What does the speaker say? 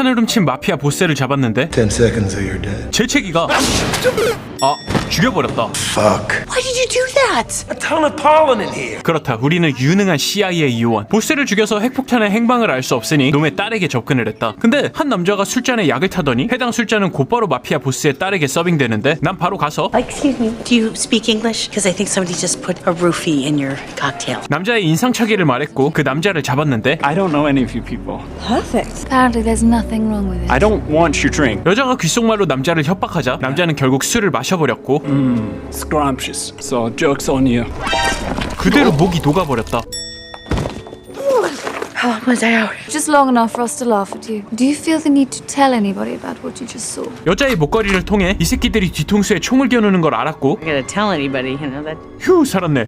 폭탄을 훔친 마피아 보스를 잡았는데 10 seconds or you're dead. 재채기가 죽여버렸다. Fuck. Why did you do that? A ton of pollen in here. 그렇다, 우리는 유능한 CIA 요원. 보스를 죽여서 핵폭탄의 행방을 알 수 없으니 놈의 딸에게 접근을 했다. 근데 한 남자가 술잔에 약을 타더니 해당 술잔은 곧바로 마피아 보스의 딸에게 서빙되는데 난 바로 가서 Excuse me. Do you speak English? Because I think somebody just put a roofie in your cocktail. 남자의 인상착의를 말했고 그 남자를 잡았는데 I don't know any of you people. Perfect. Apparently there's nothing wrong with it. I don't want your drink. 여자가 귓속말로 남자를 협박하자 남자는 결국 술을 마셔버렸고 Scrumptious. So joke's on you. 그대로 목이 녹아버렸다. How long was I out? Just long enough for us to laugh at you. Do you feel the need to tell anybody about what you just saw? 여자의 목걸이를 통해 이 새끼들이 뒤통수에 총을 겨누는 걸 알았고 I'm gonna tell anybody, you know that. 휴 살았네.